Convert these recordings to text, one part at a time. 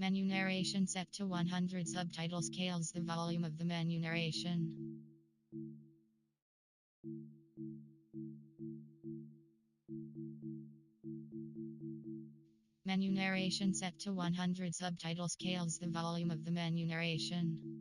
Menu narration set to 100. Subtitle scales the volume of the menu narration. Menu narration set to 100. Subtitle scales the volume of the menu narration.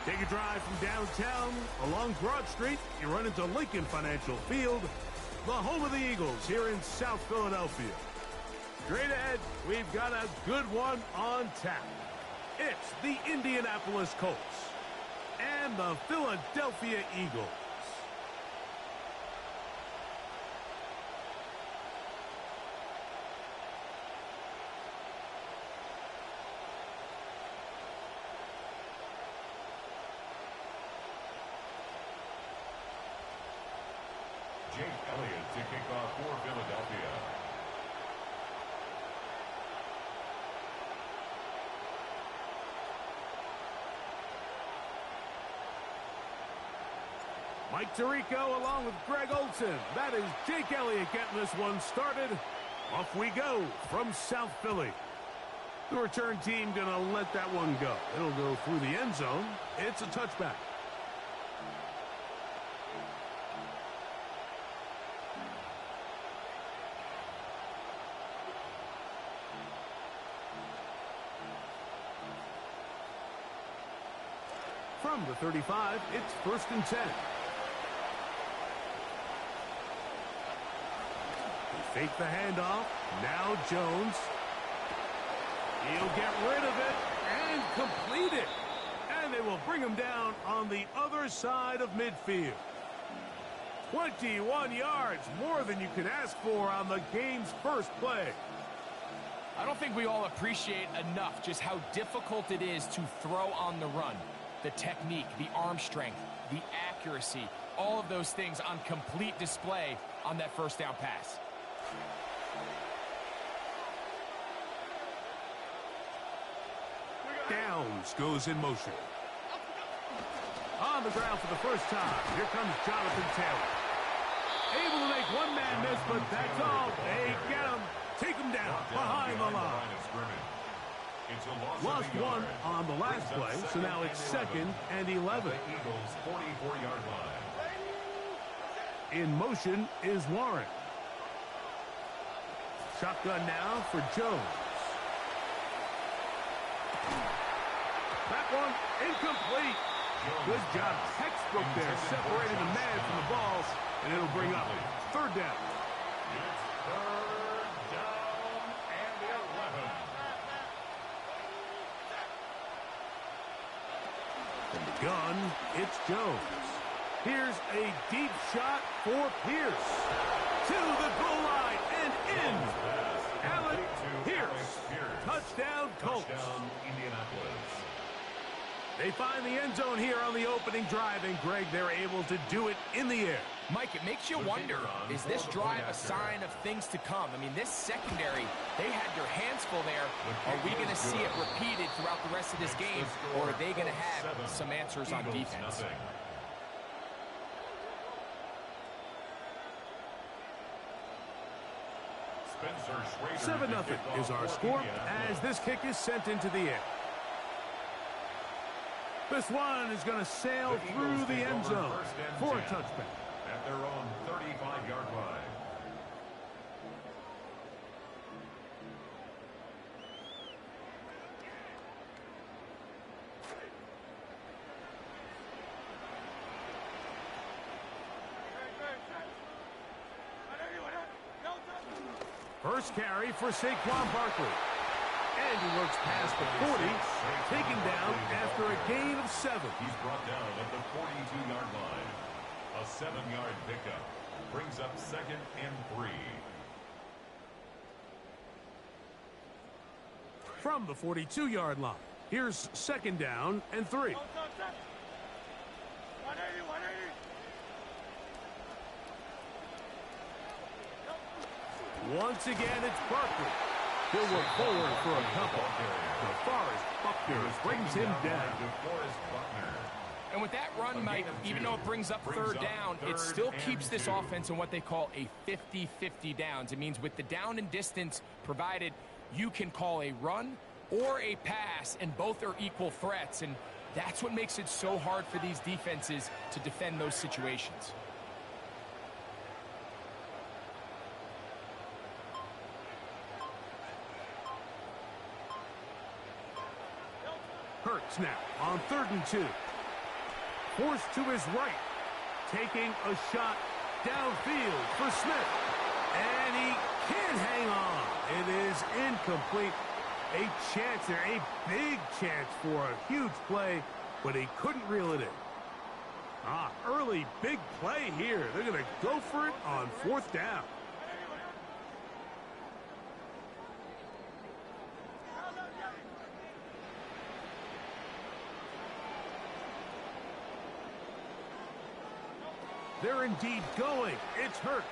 Take a drive from downtown along Broad Street. You run into Lincoln Financial Field, the home of the Eagles here in South Philadelphia. Straight ahead, we've got a good one on tap. It's the Indianapolis Colts and the Philadelphia Eagles. Jake Elliott to kick off for Philadelphia. Mike Tirico along with Greg Olson. That is Jake Elliott getting this one started. Off we go from South Philly. The return team going to let that one go. It'll go through the end zone. It's a touchback. From the 35, it's 1st and 10. They fake the handoff. Now Jones. He'll get rid of it and complete it. And they will bring him down on the other side of midfield. 21 yards, more than you can ask for on the game's first play. I don't think we all appreciate enough just how difficult it is to throw on the run. The technique, the arm strength, the accuracy, all of those things on complete display on that first down pass. Downs goes in motion. On the ground for the first time, here comes Jonathan Taylor. Able to make one man miss, but that's all. They get him. Take him down behind the line. Lost one on the last play, so now it's 2nd and 11. Eagles 44-yard line. In motion is Warren. Shotgun now for Jones. That one incomplete. Good job. Textbook there, separating the man from the ball, and it'll bring up 3rd down. It's 3rd down and 11. From the gun, it's Jones. Here's a deep shot for Pierce. To the goal line and in. Allen Pierce. Touchdown, Colts. Touchdown, Indianapolis. They find the end zone here on the opening drive, and Greg, they're able to do it in the air. Mike, it makes you wonder, is this drive a sign of things to come? I mean, this secondary, they had their hands full there. Are we going to see it repeated throughout the rest of this game, or are they going to have some answers on defense? 7-0 is our score as this kick is sent into the air. This one is going to sail through the end zone for a touchback. At their own 35-yard line. First carry for Saquon Barkley. And he works past the 40, taken down after a gain of 7. He's brought down at the 42-yard line. A 7-yard pickup brings up 2nd and 3. From the 42-yard line, here's 2nd down and 3. Once again, it's Barkley. He'll look forward for a couple. DeForest Buckner brings him down. And with that run, Mike, even though it brings up third down, it still keeps this offense in what they call a 50-50 downs. It means with the down and distance provided, you can call a run or a pass, and both are equal threats. And that's what makes it so hard for these defenses to defend those situations. Hurts now on 3rd and 2. Forced to his right. Taking a shot downfield for Smith. And he can't hang on. It is incomplete. A chance there, a big chance for a huge play, but he couldn't reel it in. Early big play here. They're going to go for it on 4th down. They're indeed going. It's Hurts.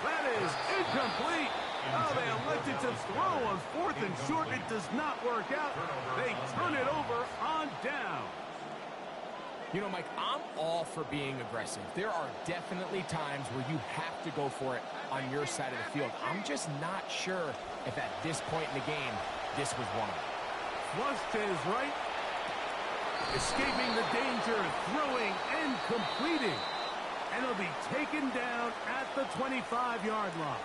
That is incomplete. Oh, they elected to throw on 4th and short. It does not work out. They turn it over on down. You know, Mike, I'm all for being aggressive. There are definitely times where you have to go for it on your side of the field. I'm just not sure if at this point in the game, this was one of them. Flush to his right. Escaping the danger, throwing and completing. And he'll be taken down at the 25-yard line.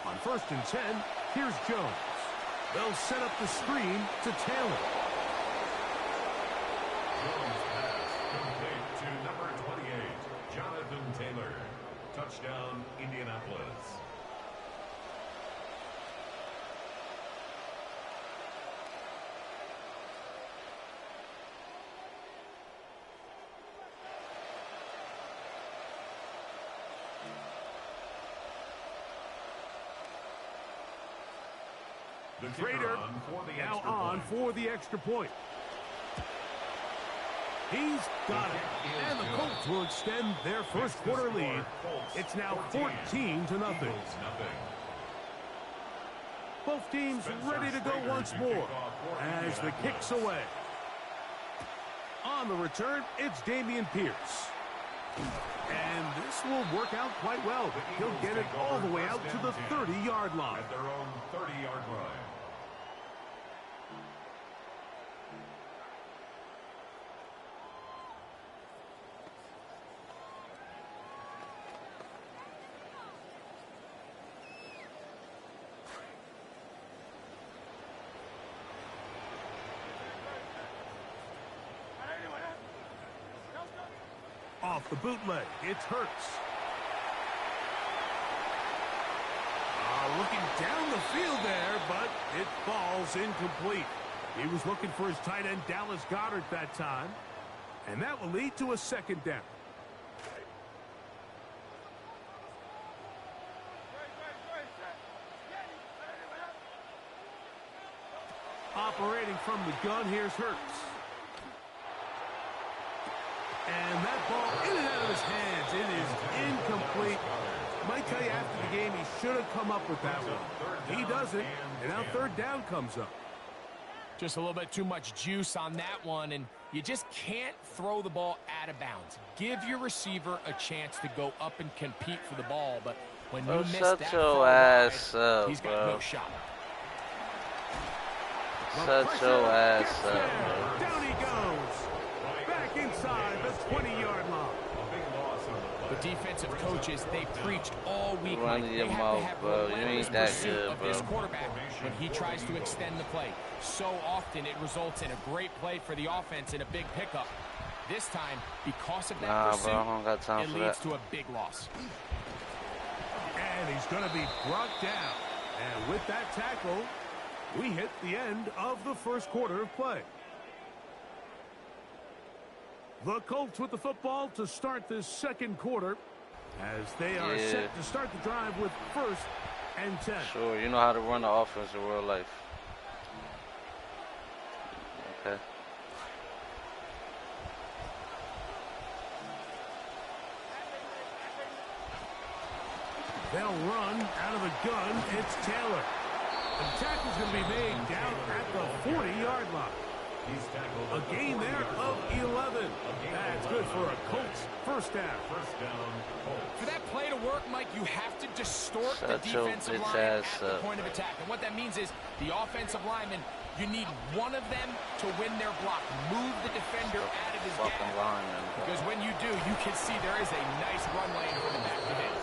On 1st and 10, here's Jones. They'll set up the screen to Taylor. Jones pass complete to number 28, Jonathan Taylor. Touchdown, Indianapolis. The Trader now on for the extra point. He's got it. And the Colts will extend their first quarter lead. It's now 14-0. Both teams ready to go once more as the kick's away. On the return, it's Dameon Pierce. And this will work out quite well. He'll get it all the way out to the 30-yard line. At their own 30-yard line. Off the bootleg, it's Hurts. Looking down the field there, but it falls incomplete. He was looking for his tight end, Dallas Goedert, that time. And that will lead to a 2nd down. Operating from the gun, here's Hurts. And that ball in and out of his hands. It is incomplete. Might tell you after the game he should have come up with that one. He doesn't, and now 3rd down comes up. Just a little bit too much juice on that one, and you just can't throw the ball out of bounds. Give your receiver a chance to go up and compete for the ball, but when you miss that far wide, he's got no shot. Shut your ass up. Down he goes. Back inside the 20-yard line. The defensive coaches, they preached all week. Run They your have mouth, to have bro. You relentless ain't that pursuit good, of bro. this quarterback when he tries to extend the play. So often it results in a great play for the offense and a big pickup. This time, because of that pursuit, bro, I don't got time it for leads that. to a big loss. And he's going to be brought down. And with that tackle, we hit the end of the first quarter of play. The Colts with the football to start this second quarter as they are set to start the drive with 1st and 10. Sure, you know how to run the offense in real life. Okay. They'll run out of the gun. It's Taylor. The tackle's going to be made down at the 40-yard line. A gain there of 11. That's good for a Colts first down. For that play to work, Mike, you have to distort the defensive line at the point of attack. And what that means is the offensive lineman, you need one of them to win their block. Move the defender out of his gap. Because when you do, you can see there is a nice run lane for the back to hit.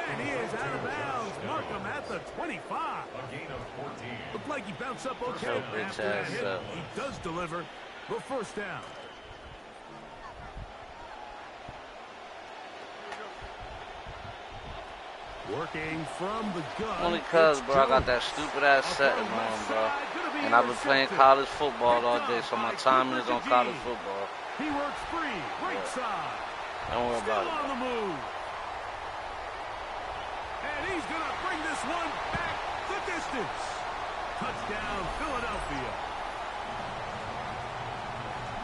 And he is out of bounds. Mark him at the 25. A gain of 14. Looked like he bounced up okay after that hit. He does deliver the first down. Working from the gun. Only cuz, bro, I got that stupid ass setting on, bro. And I've been playing college football all day, so my timing is on college football. He works free, right side. Don't worry about it. Still on the move. And he's going to bring this one back the distance. Touchdown, Philadelphia.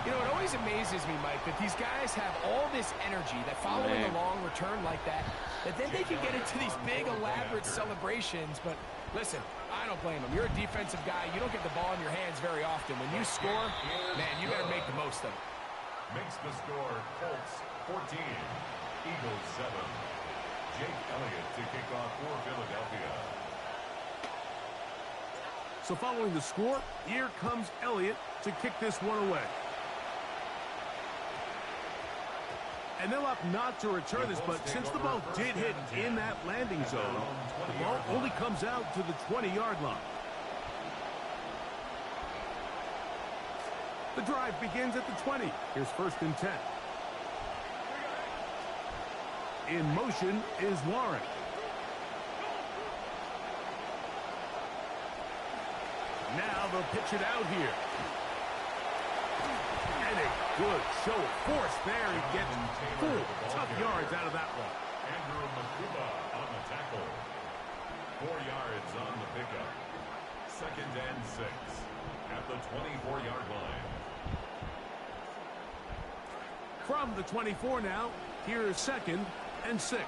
You know, it always amazes me, Mike, that these guys have all this energy that following a long return like that then they can get into these big, elaborate celebrations. But listen, I don't blame them. You're a defensive guy. You don't get the ball in your hands very often. When you score, man, you better make the most of it. Makes the score Colts 14, Eagles 7. Jake Elliott to kick off for Philadelphia. So following the score, here comes Elliott to kick this one away. And they'll opt not to return this, but since the ball did hit in that landing zone, the ball only comes out to the 20-yard line. The drive begins at the 20. Here's 1st and 10. In motion is Warren. Now they'll pitch it out here. And a good show of force there. He gets 4 tough yards out of that one. Andrew Makuba on the tackle. 4 yards on the pickup. 2nd and 6 at the 24-yard line. From the 24 now, here is 2nd and 6.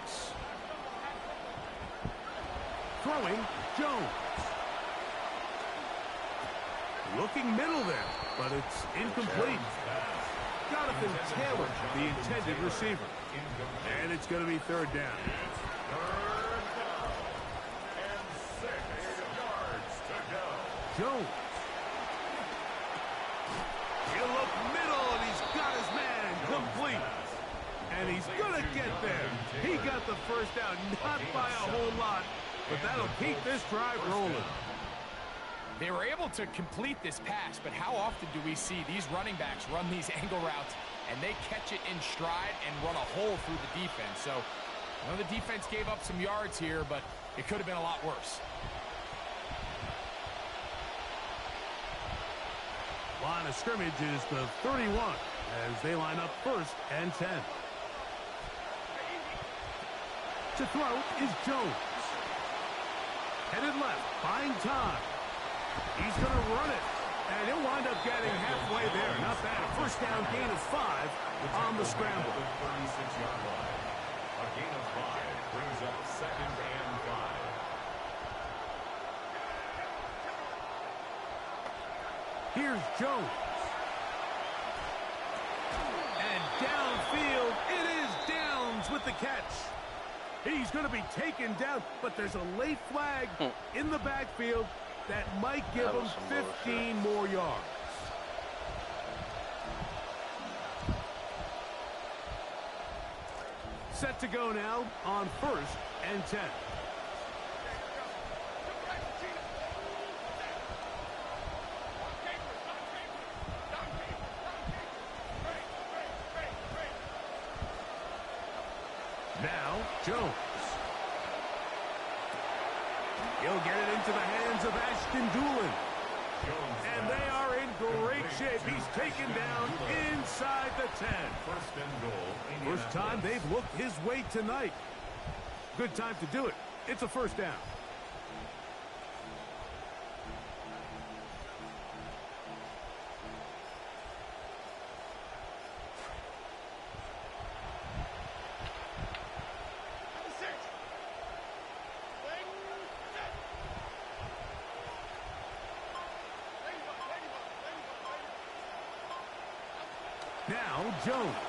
Throwing, Jones. Looking middle there, but it's incomplete. Jonathan Taylor, the intended receiver. And it's going to be 3rd down. And 6 yards to go. Jones. He'll look middle, and he's got his man complete. And he's going to get there. He got the first down, not by a whole lot, but that'll keep this drive rolling. They were able to complete this pass, but how often do we see these running backs run these angle routes and they catch it in stride and run a hole through the defense? So, I know the defense gave up some yards here, but it could have been a lot worse. Line of scrimmage is the 31 as they line up 1st and 10. To throw is Jones. Headed left, buying time. He's going to run it, and he'll wind up getting halfway there. Not bad. A first down gain of 5 on the scramble. 36-yard line. A gain of 5 brings up 2nd and 5. Here's Jones. And downfield, it is Downs with the catch. He's going to be taken down, but there's a late flag in the backfield that might give him 15 more yards. Set to go now on 1st and 10. Now, Jones. He'll get it into the hands of Ashton Doolin. And they are in great shape. He's taken down inside the 10. First time they've looked his way tonight. Good time to do it. It's a first down. Now Jones.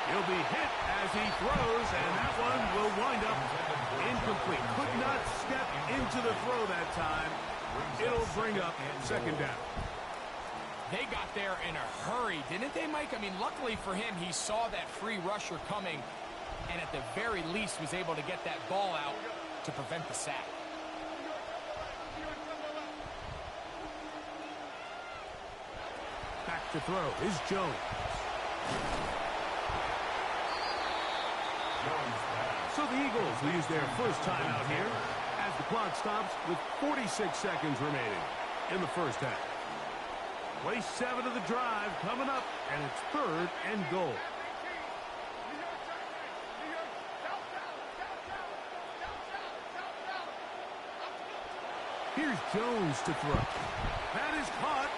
He'll be hit as he throws, and that one will wind up incomplete. Could not step into the throw that time. It'll bring up second down. They got there in a hurry, didn't they, Mike? I mean, luckily for him, he saw that free rusher coming, and at the very least was able to get that ball out to prevent the sack. Back to throw is Jones. So the Eagles will use their first time out here as the clock stops with 46 seconds remaining in the first half. Play 7 of the drive coming up, and it's 3rd and goal. Here's Jones to throw. That is caught.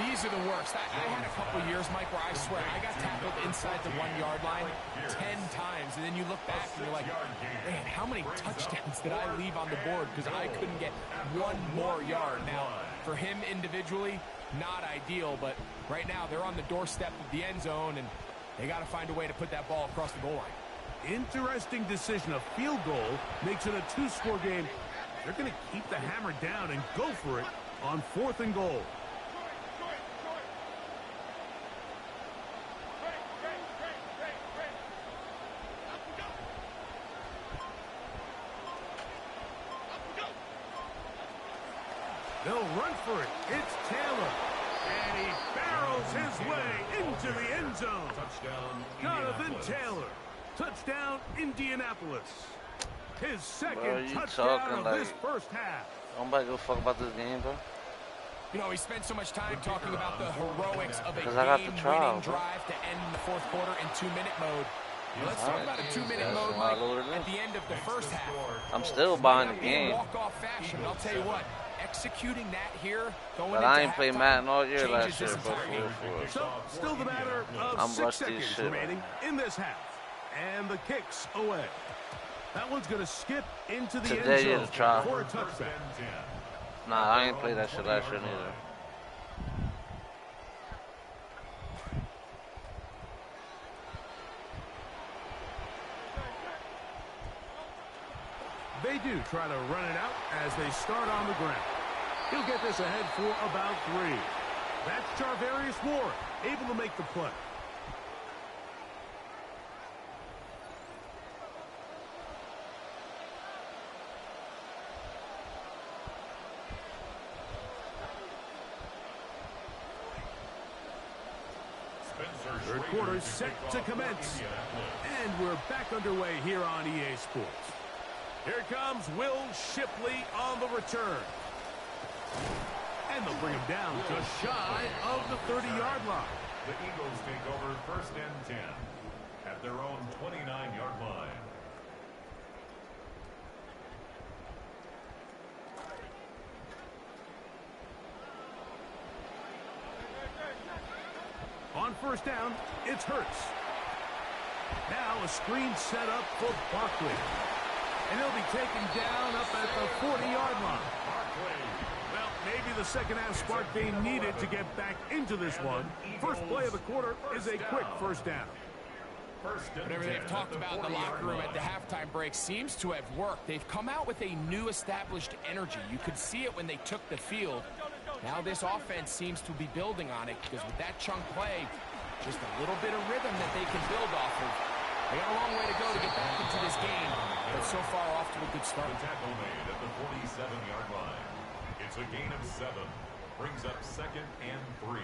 These are the worst. I had a couple years, Mike, where I swear I got tackled inside the 1-yard line 10 times, and then you look back and you're like, man, how many touchdowns did I leave on the board because I couldn't get one more yard? Now, for him individually, not ideal, but right now they're on the doorstep of the end zone, and they got to find a way to put that ball across the goal line. Interesting decision. A field goal makes it a 2-score game. They're going to keep the hammer down and go for it on 4th and goal. They'll run for it. It's Taylor. And he barrels his way into the end zone. Touchdown, Jonathan Indianapolis. Taylor. Touchdown, Indianapolis. His second Bro, you touchdown talking of like this first half. nobody give a fuck about this game, bro. You know, he spent so much time talking about the heroics of a I got the trial, game-winning bro. drive to end the 4th quarter in 2-minute mode. Let's talk about a 2-minute That's mode, why I Mike, loaded it. at the end of the first half. I'm still buying the In game. walk-off fashion, I'll tell you what, executing that here, going But into I ain't played halftime, Madden all year changes last year, this bro. entire game. For real. So, still the matter of I'm 6 rusty as seconds shit. remaining in this half. And the kick's away. That one's going to skip into the Today end is zone a trial. for a touchdown. Nah, I ain't played that shit last year neither. They do try to run it out as they start on the ground. He'll get this ahead for about 3. That's Charvarius Ward, able to make the play. Third quarter set to commence. And we're back underway here on EA Sports. Here comes Will Shipley on the return. And they'll bring him down just shy of the 30-yard line. The Eagles take over 1st and 10 at their own 29-yard line. On first down, it's Hurts. Now a screen set up for Barkley. And he'll be taken down up at the 40-yard line. Well, maybe the second half spark they needed to get back into this one. First play of the quarter is a quick first down. Whatever they've talked about in the locker room at the halftime break seems to have worked. They've come out with a new established energy. You could see it when they took the field. Now this offense seems to be building on it because with that chunk play, just a little bit of rhythm that they can build off of. They got a long way to go to get back into this game, but so far off to a good start. The tackle made at the 47-yard line. It's a gain of 7. Brings up 2nd and 3.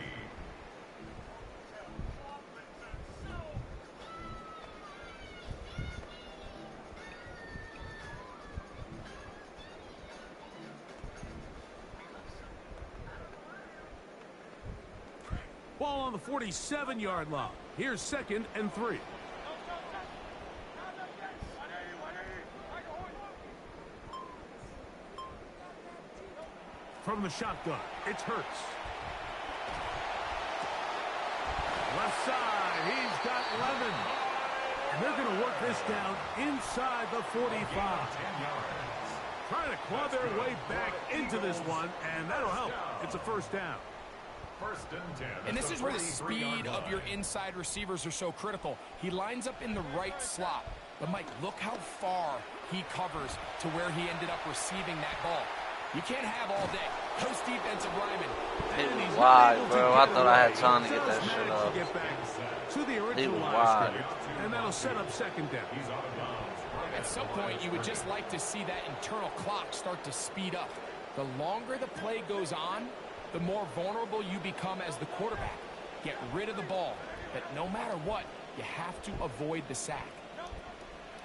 Ball on the 47-yard line. Here's 2nd and 3. From the shotgun, it's Hurts. Left side, he's got Lemon. And they're going to work this down inside the 45. Trying to claw their way back into this one, and that'll help. It's a first down. First and 10. And this is where the 43-yard speed of your inside receivers are so critical. He lines up in the right slot. But, Mike, look how far he covers to where he ended up receiving that ball. You can't have all day. Those defensive linemen. He was wide, bro. I thought I had time to get that shit up. To the He original was line wide. scrimmage, and that'll set up second down. He's out of bounds. At some point, you would just like to see that internal clock start to speed up. The longer the play goes on, the more vulnerable you become as the quarterback. Get rid of the ball. But no matter what, you have to avoid the sack.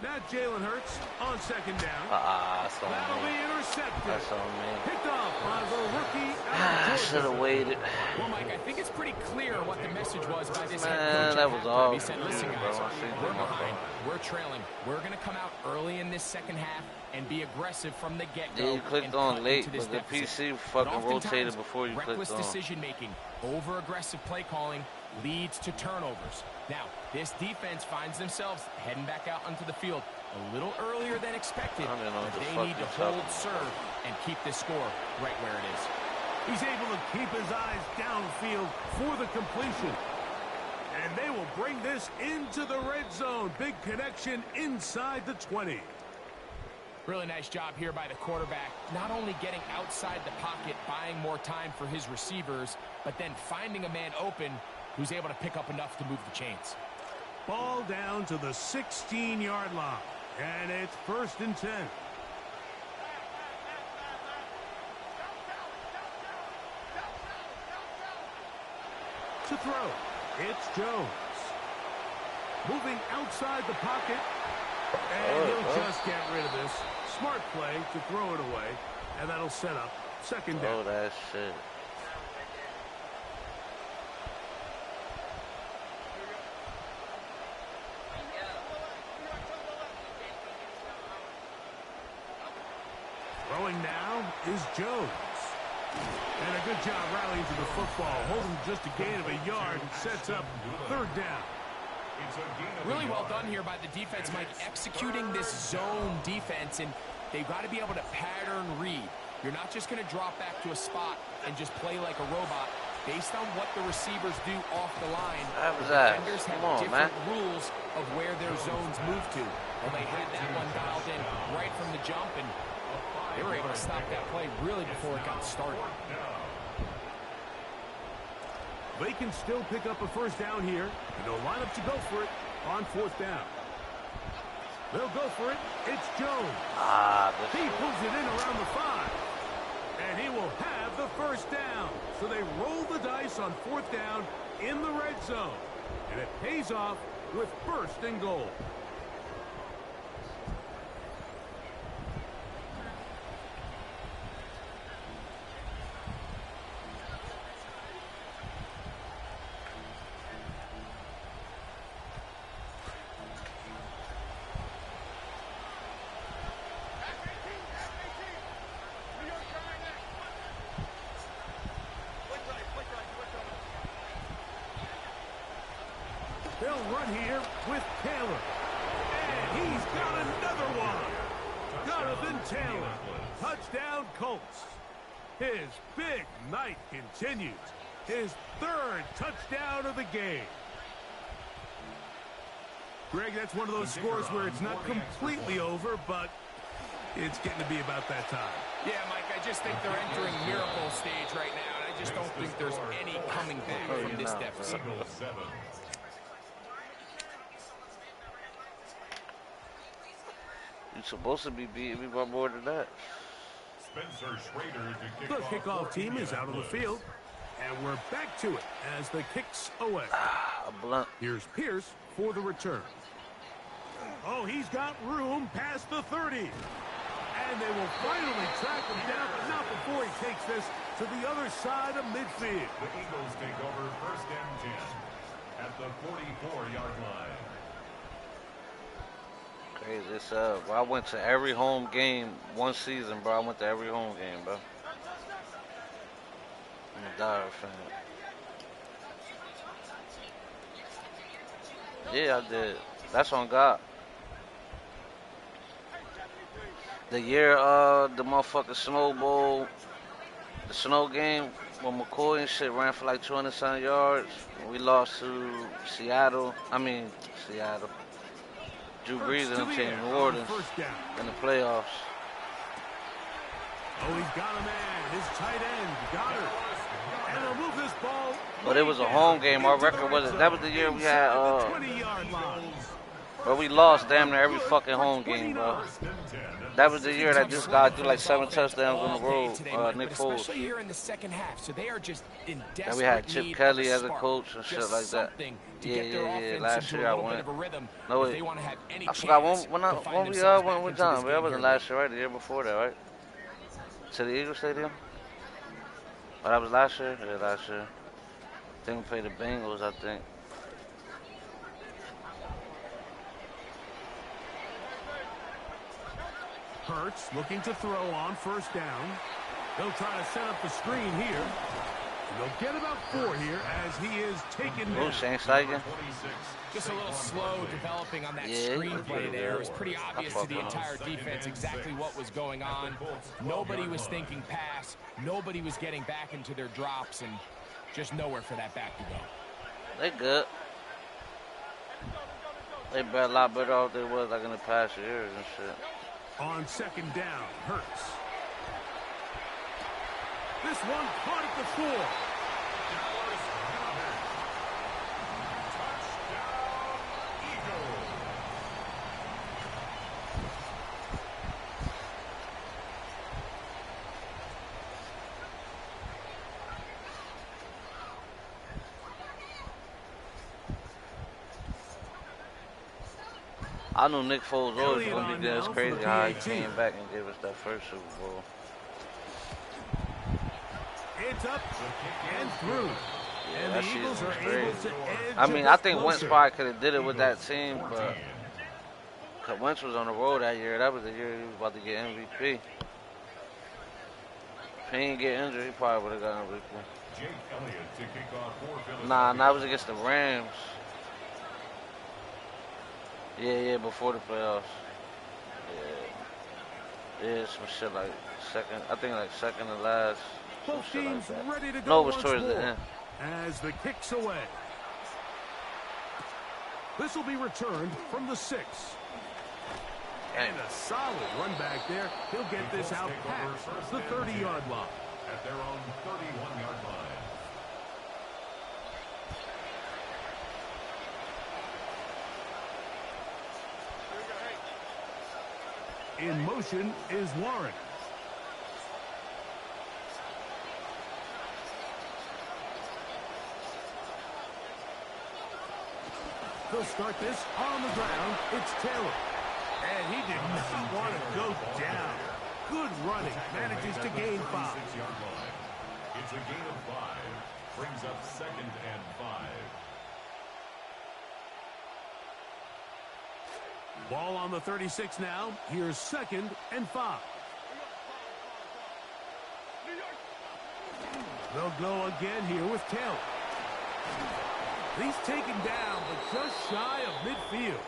Now Jalen Hurts on second down. That's on That'll be me. intercepted. That's on me. Picked off by the rookie. I should have waited. Well, Mike, I think it's pretty clear what the message was by this head Man, coach. that was all He said, listen, bro. guys, I seen we're that. behind. We're trailing. We're going to come out early in this second half and be aggressive from the get-go. Yeah, you clicked and on cut late, into this but the deficit. PC But fucking oftentimes, rotated before you reckless clicked on. decision-making, over-aggressive play calling leads to turnovers. Now, this defense finds themselves heading back out onto the field a little earlier than expected, I don't know what but the they fuck need to you're talking hold serve and keep this score right where it is. He's able to keep his eyes downfield for the completion. And they will bring this into the red zone. Big connection inside the 20. Really nice job here by the quarterback, not only getting outside the pocket, buying more time for his receivers, but then finding a man open who's able to pick up enough to move the chains. Ball down to the 16-yard line. And it's first and 10. To throw, it's Jones. Moving outside the pocket. And he'll just get rid of this. Smart play to throw it away. And that'll set up second down. Oh, that shit. Throwing now is Jones. And a good job rallying to the football. Holding just a gain of a yard and sets up third down. Really well done here by the defense, Mike, executing this zone defense, and they've got to be able to pattern read. You're not just going to drop back to a spot and just play like a robot. Based on what the receivers do off the line, That was the that. defenders have Come on, different man. rules of where their zones move to. Well, they had that one dialed in right from the jump, and they were able to stop that play really before it got started. They can still pick up a first down here. And they'll line up to go for it on fourth down. They'll go for it. It's Jones. He pulls it in around the 5. And he will have the first down. So they roll the dice on fourth down in the red zone. And it pays off with first and goal. They'll run here with Taylor. And he's got another one. Jonathan Taylor. Touchdown Colts. His big night continues. His third touchdown of the game. Greg, that's one of those scores where it's not completely over, but it's getting to be about that time. Yeah, Mike, I just think they're entering miracle stage right now, and I just don't think there's any coming back from this deficit. Eagles 7. You're supposed to be beating me by more than that. Spencer Schrader to The kick kickoff team is out on the field, and we're back to it as the kicks away. A blunt. Here's Pierce for the return. Oh, he's got room past the 30. And they will finally track him down, but not before he takes this to the other side of midfield. The Eagles take over first and 10 at the 44-yard line. Crazy as hell, bro. I went to every home game one season, bro. I went to every home game, bro. I'm a Dyer fan. Yeah, I did. That's on God. The year the motherfucking Snow Bowl, the snow game, when McCoy and shit ran for like 200-something yards. We lost to Seattle. Seattle. Drew Brees and the team, New Orleans, in the playoffs. Oh, he's got a man. His tight end, Goddard. And they'll move this ball. But it was a home game. Our record wasn't. That was the year we had. But we lost damn near every fucking home game, bro. That was the year that this guy threw like 7 touchdowns on the road, Nick Foles. Especially here in the second half, so they are just in desperate and we had Chip need Kelly of as a coach and shit like that. Yeah. Last year I went. No wait, I forgot when we went with John. But that wasn't last year, right? The year before that, right? To the Eagles Stadium. Oh, that was last year. Yeah, last year. I think we played the Bengals. I think. Hurts looking to throw on first down. They'll try to set up the screen here. They'll get about 4 here as he is taken down. Shane Steichen. Just a little slow developing on that screenplay there. It was pretty obvious to the entire defense exactly what was going on. Nobody was thinking pass. Nobody was getting back into their drops, and just nowhere for that back to go. They good. They a lot better off than they was like in the past years and shit. On second down, Hurts. This one caught at the 4. I knew Nick Foles always was going to be good. It's crazy how he came back and gave us that first Super Bowl. It's up and through. Yeah, and that the shit Eagles was are crazy. able to edge I mean, a I bit think Wentz closer. probably could have did it with that team, but cause Wentz was on the road that year. That was the year he was about to get MVP. If he didn't get injured, he probably would have got MVP. Nah, that was against the Rams. Yeah, before the playoffs. Yeah, some shit like second. I think like second to last. Both teams like ready to go. No, it was once towards more the end. as the kick's away. This will be returned from the 6. And a solid run back there. He'll get this out past the 30-yard line. At their own 31-yard line. In motion is Warren. They'll start this on the ground. It's Taylor. And he did not want to go down. Good running. Manages to gain 5. It's a gain of 5. Brings up 2nd and 5. Ball on the 36 now. Here's 2nd and 5. They'll go again here with Taylor. He's taken down, but just shy of midfield.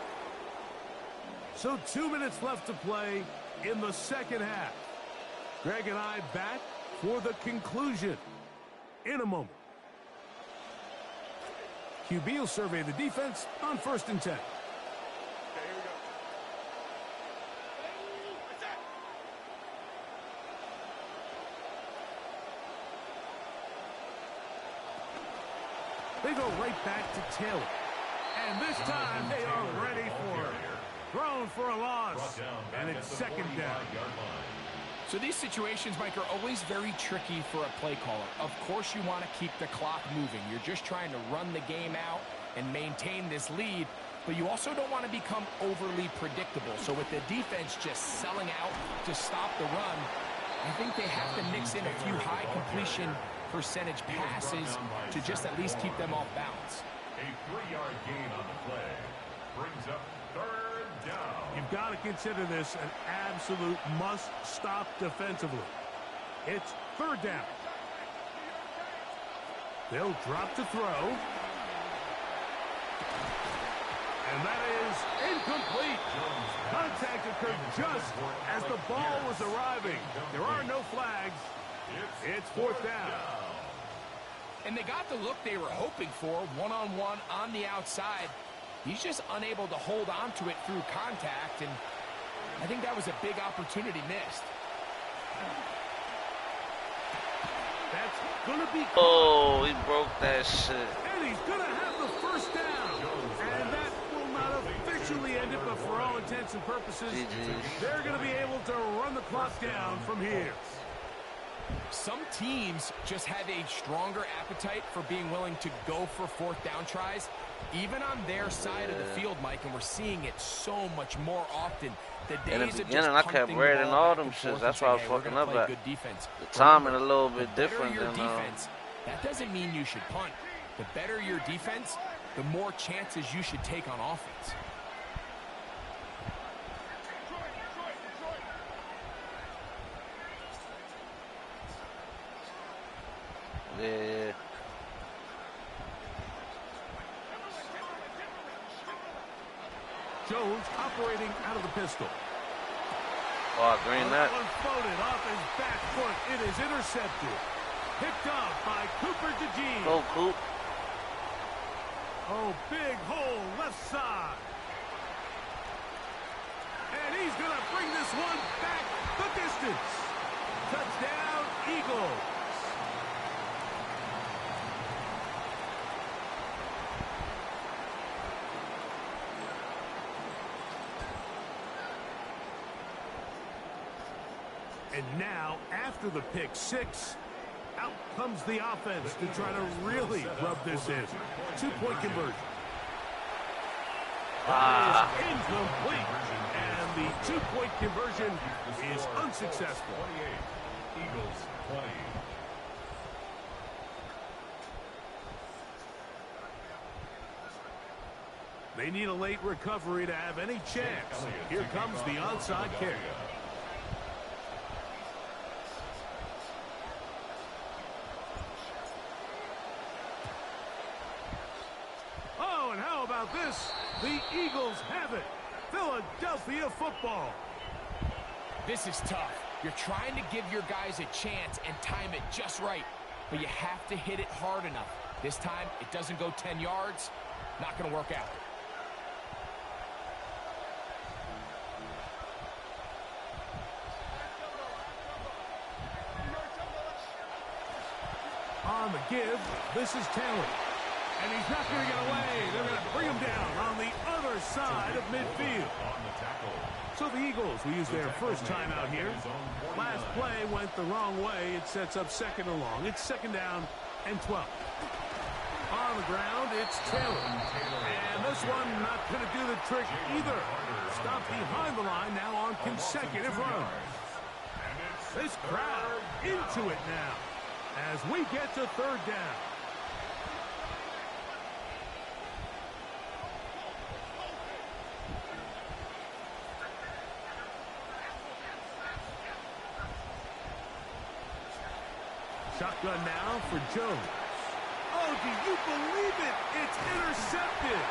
So 2 minutes left to play in the second half. Greg and I back for the conclusion in a moment. QB will survey the defense on 1st and 10. They go right back to Taylor. And this time they are ready for it. Thrown for a loss. And it's 2nd down. So these situations, Mike, are always very tricky for a play caller. Of course you want to keep the clock moving. You're just trying to run the game out and maintain this lead, but you also don't want to become overly predictable. So with the defense just selling out to stop the run, I think they have to mix in a few high completion percentage passes to just at least keep them off balance. A 3-yard gain on the play. Brings up 3rd down. You've got to consider this an absolute must-stop defensively. It's 3rd down. They'll drop to throw. And that is incomplete. Contact occurred just as the ball was arriving. There are no flags. It's 4th down. And they got the look they were hoping for, one-on-one on the outside. He's just unable to hold on to it through contact, and I think that was a big opportunity missed. That's going to be caught. Oh, he broke that shit. And he's going to have the first down. And that will not officially end it, but for all intents and purposes, they're going to be able to run the clock down from here. Some teams just have a stronger appetite for being willing to go for fourth down tries, even on their side of the field, Mike, and we're seeing it so much more often. In the beginning, I kept reading all them shits. That's why I was fucking up at. The timing a little bit different than defense. That doesn't mean you should punt. The better your defense, the more chances you should take on offense. Yeah. Jones operating out of the pistol. Oh, green that. Unfolded off his back foot. It is intercepted. Picked off by Cooper DeJean. Go, Coop. Oh, big hole left side. And he's going to bring this one back the distance. Touchdown, Eagles. And now, after the pick six, out comes the offense to try to really rub this in. 2-point conversion. That is incomplete. And the 2-point conversion is unsuccessful. 28, Eagles 20. They need a late recovery to have any chance. Here comes the onside kick. This, the Eagles have it. Philadelphia football. This is tough. You're trying to give your guys a chance and time it just right, but you have to hit it hard enough. This time, it doesn't go 10 yards. Not going to work out. On the give, this is Taylor. And he's not going to get away. They're going to bring him down on the other side of midfield. So the Eagles will use their first time out here. Last play went the wrong way. It sets up second and long. It's second down and 12. On the ground, it's Taylor. And this one not going to do the trick either. Stop behind the line now on consecutive runs. This crowd into it now as we get to third down. Shotgun now for Jones. Oh, do you believe it? It's intercepted.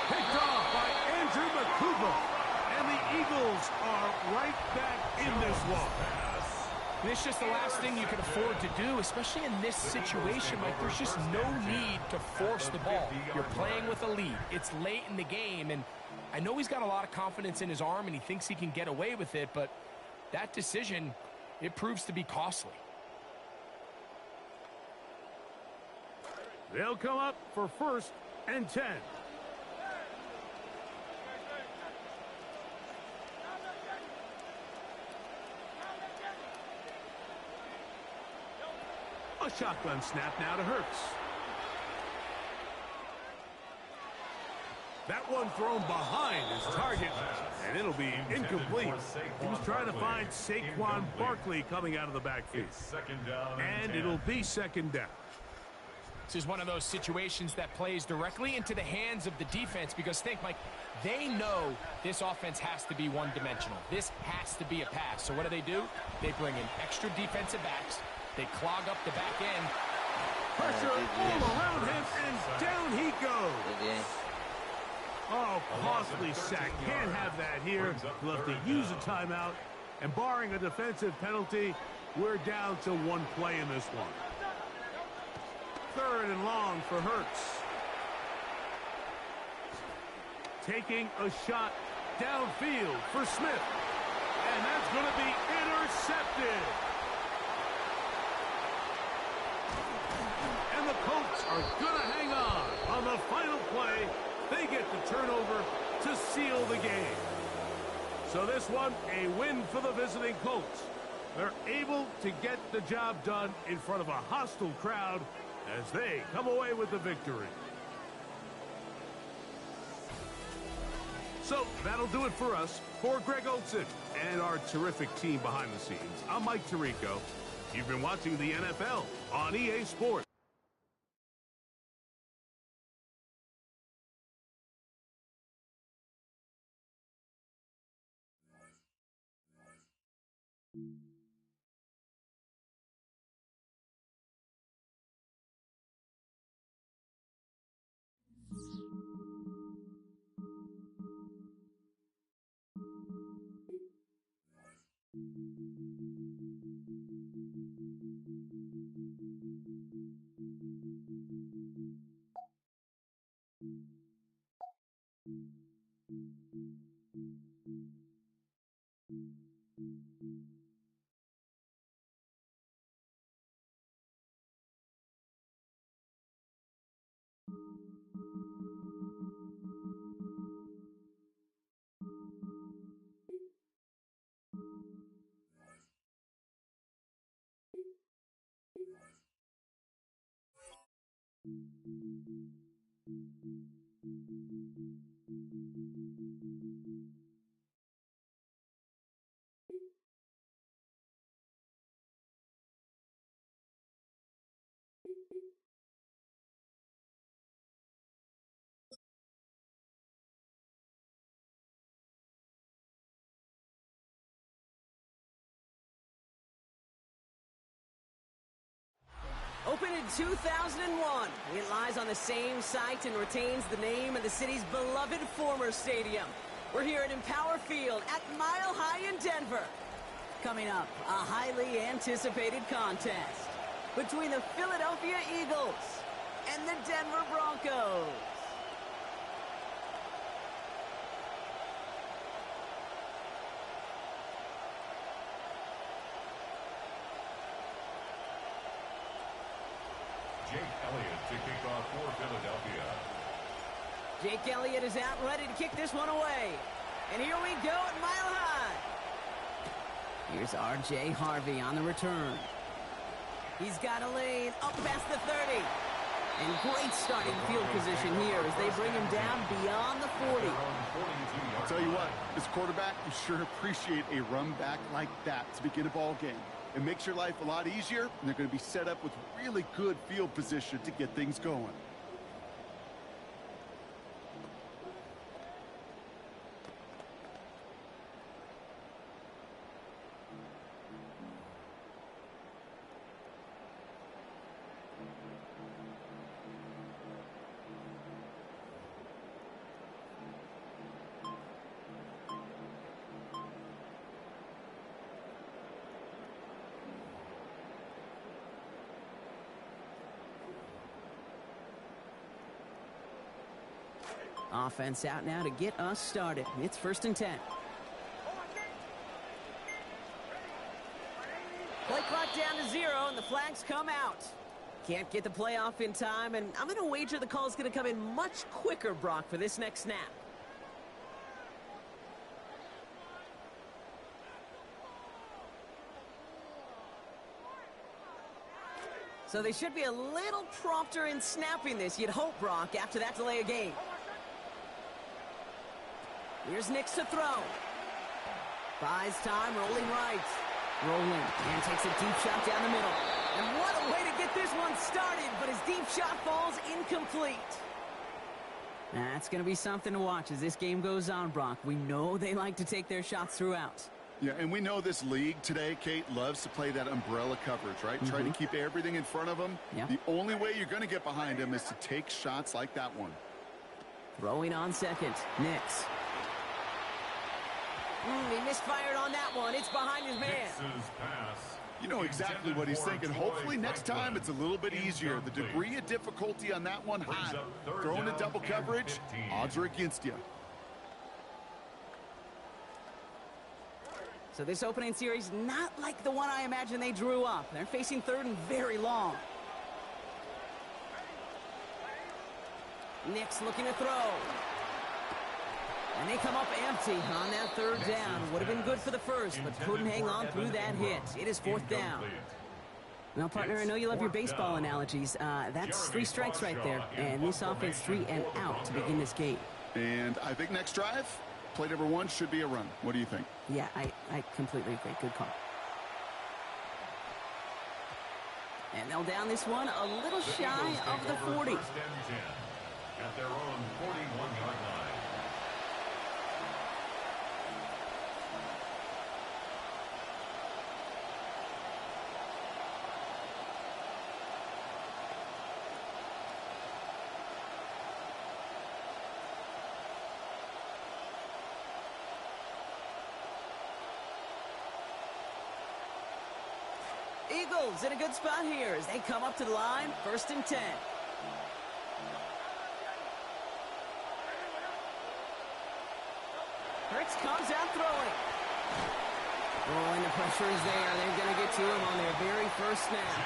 Picked off by Andrew McCouva. And the Eagles are right back in this one. And it's just the last thing you can afford to do, especially in this situation. Like, there's just no need to force the ball. You're playing with a lead. It's late in the game, and I know he's got a lot of confidence in his arm, and he thinks he can get away with it, but that decision, it proves to be costly. They'll come up for first and 10. A shotgun snap now to Hurts. That one thrown behind his target, and it'll be incomplete. He was trying to find Saquon Barkley coming out of the backfield. And it'll be second down. This is one of those situations that plays directly into the hands of the defense because think, Mike, they know this offense has to be one-dimensional. This has to be a pass. So what do? They bring in extra defensive backs. They clog up the back end. Pressure all around him, and down he goes. Oh, costly sack. Can't have that here. We'll have to use a timeout. And barring a defensive penalty, we're down to one play in this one. 3rd and long for Hurts. Taking a shot downfield for Smith. And that's going to be intercepted. And the Colts are going to hang on the final play. They get the turnover to seal the game. So this one, a win for the visiting Colts. They're able to get the job done in front of a hostile crowd as they come away with the victory. So that'll do it for us. For Greg Olson and our terrific team behind the scenes, I'm Mike Tirico. You've been watching the NFL on EA Sports. Opened in 2001, it lies on the same site and retains the name of the city's beloved former stadium. We're here at Empower Field at Mile High in Denver. Coming up, a highly anticipated contest between the Philadelphia Eagles and the Denver Broncos. Jake Elliott to kick off for Philadelphia. Jake Elliott is out ready to kick this one away. And here we go at Mile High. Here's R.J. Harvey on the return. He's got a lane up past the 30. And great starting field position here as they bring him down beyond the 40. I'll tell you what, this quarterback, you sure appreciate a run back like that to begin a ball game. It makes your life a lot easier, and they're going to be set up with really good field position to get things going. Offense out now to get us started. It's 1st and 10. Play clock down to 0, and the flags come out. Can't get the play off in time, and I'm going to wager the call's going to come in much quicker, Brock, for this next snap. So they should be a little prompter in snapping this, you'd hope, Brock, after that delay of game. Here's Nix to throw. Buys time, rolling right. Rolling, and takes a deep shot down the middle. And what a way to get this one started, but his deep shot falls incomplete. That's going to be something to watch as this game goes on, Brock. We know they like to take their shots throughout. Yeah, and we know this league today, Kate, loves to play that umbrella coverage, right? Try to keep everything in front of them. Yeah. The only way you're going to get behind them is to take shots like that one. Throwing on second, Nix. He misfired on that one. It's behind his man. Nix's pass. You know exactly what he's thinking. Hopefully next time it's a little bit easier. The degree of difficulty on that one high. Throwing a double coverage, odds are against you. So this opening series, not like the one I imagine they drew up. They're facing third and very long. Nick's looking to throw. And they come up empty on that third down. Would have been good for the first, but couldn't hang on through that hit. It is fourth down. Now, partner, I know you love your baseball analogies. That's 3 strikes right there. And this offense 3 and out to begin this game. And I think next drive, play number 1 should be a run. What do you think? Yeah, I completely agree. Good call. And they'll down this one a little shy of the 40. At their own 41-yard line. Eagles in a good spot here as they come up to the line, 1st and 10. Hurts comes out throwing. Oh, and the pressure is there. They're going to get to him on their very first snap.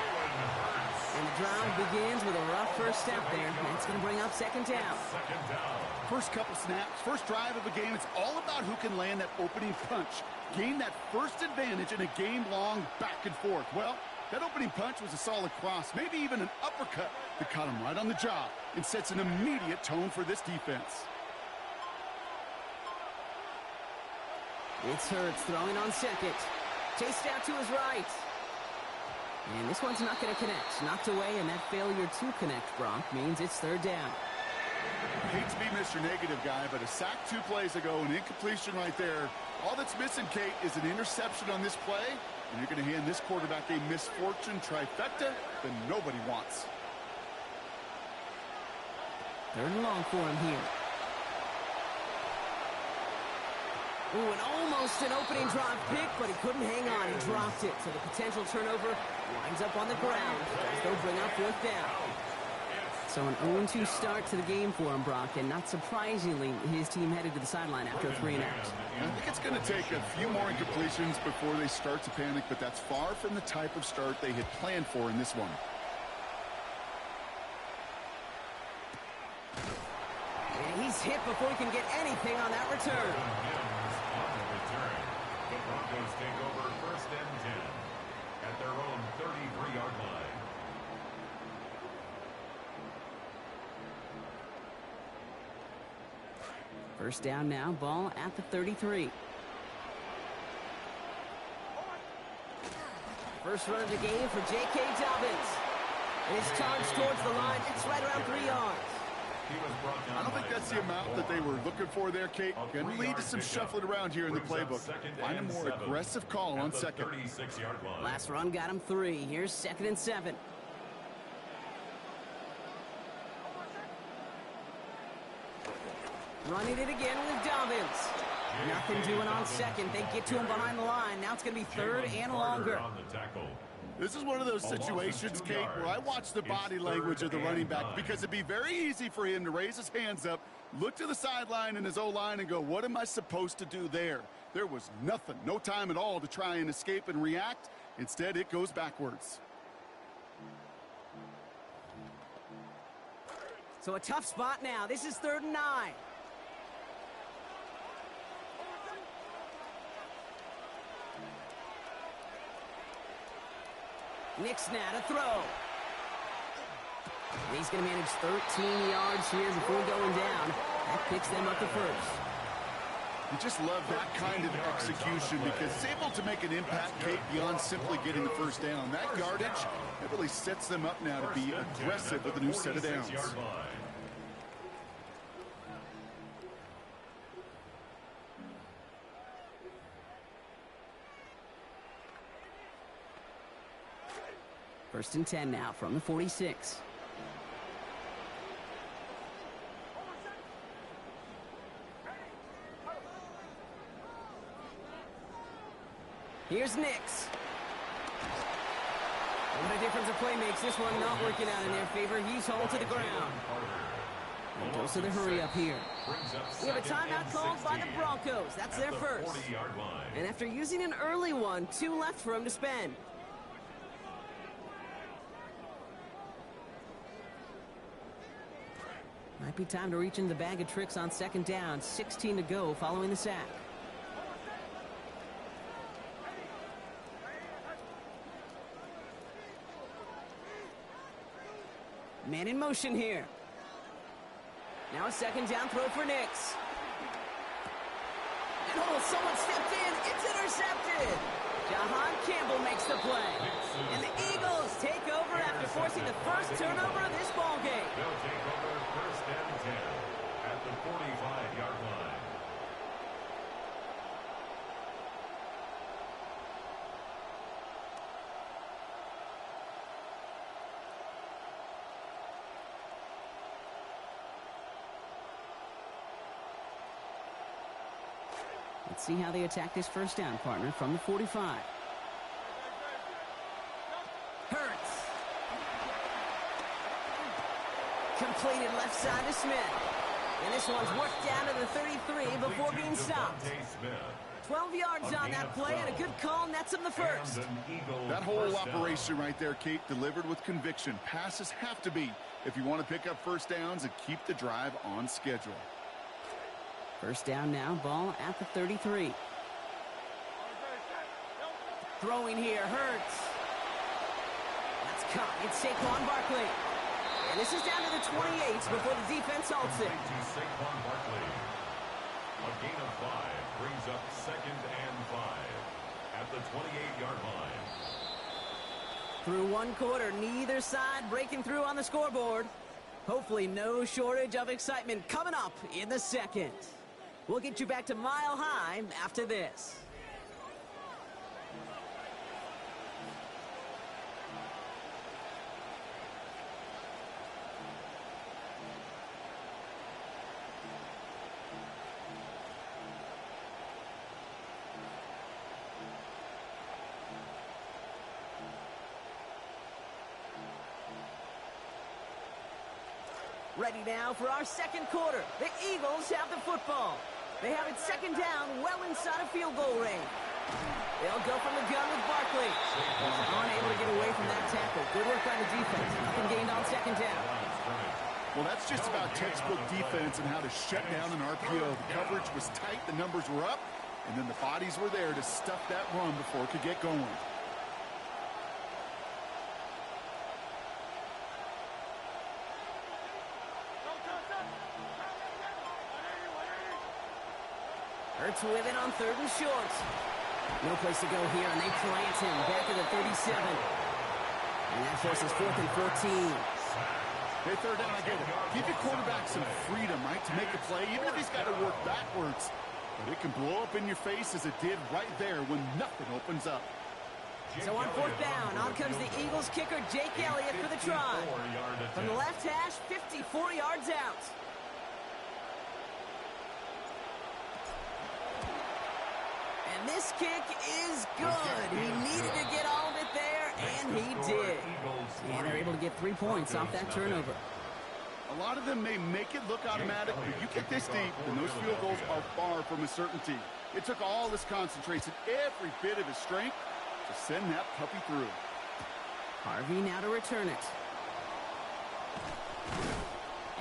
And the drive begins with a rough first step there. That's going to bring up 2nd down. First couple snaps, first drive of a game, it's all about who can land that opening punch. Gain that first advantage in a game-long back and forth. Well, that opening punch was a solid cross, maybe even an uppercut that caught him right on the job and sets an immediate tone for this defense. It's Hurts throwing on 2nd. Chased out to his right. And this one's not going to connect. Knocked away, and that failure to connect, Brock, means it's 3rd down. I hate to be Mr. Negative guy, but a sack 2 plays ago, an incompletion right there. All that's missing, Kate, is an interception on this play, and you're going to hand this quarterback a misfortune trifecta that nobody wants. 3rd and long for him here. Ooh, and almost an opening drive pick, but he couldn't hang on. He dropped it, so the potential turnover winds up on the ground. They'll bring up 4th down. So an 0-2 start to the game for him, Brock, and not surprisingly, his team headed to the sideline after a 3 and out. I think it's going to take a few more incompletions before they start to panic, but that's far from the type of start they had planned for in this one. And he's hit before he can get anything on that return. The Broncos take over 1st and 10 at their own 33-yard line. First down now, ball at the 33. First run of the game for J.K. Dobbins. And his charge towards the line, it's right around 3 yards. I don't think that's the amount that they were looking for there, Kate. Going to lead to some shuffling around here in the playbook. Find a more aggressive call on 2nd. Last run got him 3. Here's 2nd and 7. Running it again with Dobbins. Nothing doing on 2nd. They get to him behind the line. Now it's going to be 3rd and longer. This is one of those situations, Kate, where I watch the body language of the running back because it'd be very easy for him to raise his hands up, look to the sideline in his O-line and go, what am I supposed to do there? There was nothing, no time at all to try and escape and react. Instead, it goes backwards. So a tough spot now. This is 3rd and 9. Nick's now to throw. He's going to manage 13 yards here before going down. That picks them up to 1st. You just love that kind of execution because it's able to make an impact, Kate, beyond simply getting the 1st down. That yardage, it really sets them up now to be aggressive with a new set of downs. First and 10 now from the 46. Here's Nix. What a difference a play makes. This one not working out in their favor. He's hauled to the ground. And goes to the hurry up here. We have a timeout called by the Broncos. That's their first. And after using an early one, 2 left for him to spend. Might be time to reach into the bag of tricks on second down. 16 to go following the sack. Man in motion here. Now a second down throw for Nix. And someone stepped in. It's intercepted. Jahan Campbell makes the play. And the Eagles take over after forcing the first turnover of this ball game. They'll take over first and 10 at the 45-yard line. Let's see how they attack this first down, partner, from the 45. Hurts. Completed left side to Smith. And this one's worked down to the 33 before being stopped. 12 yards on that play, and a good call nets him the first. That whole operation right there, Kate, delivered with conviction. Passes have to be if you want to pick up first downs and keep the drive on schedule. First down now, ball at the 33. Throwing here, Hurts. That's caught. It's Saquon Barkley. And this is down to the 28 before the defense halts it. Saquon Barkley. A gain of 5 brings up second and 5 at the 28-yard line. Through one quarter, neither side breaking through on the scoreboard. Hopefully no shortage of excitement coming up in the second. We'll get you back to Mile High after this. Ready now for our second quarter. The Eagles have the football. They have it second down, well inside of field goal range. They'll go from the gun with Barkley. Unable to get away from that tackle. Good work by the defense. Nothing gained on second down. Well, that's just about textbook defense and how to shut down an RPO. The coverage was tight, the numbers were up, and then the bodies were there to stuff that run before it could get going. Hurts with it on third and short. No place to go here, and they plant him back at the 37. And that forces 4th and 14. Hey, third down, I get it. Give your quarterback some freedom, right, to make a play, even if he's got to work backwards. But it can blow up in your face as it did right there when nothing opens up. So on 4th down, on comes the Eagles kicker, Jake Elliott, for the try. From the left hash, 54 yards out. And this kick is good. He needed to get all of it there, and he did. And they're able to get 3 points off that turnover. A lot of them may make it look automatic, but you get this deep, and those field goals are far from a certainty. It took all his concentration, every bit of his strength, to send that puppy through. Harvey now to return it.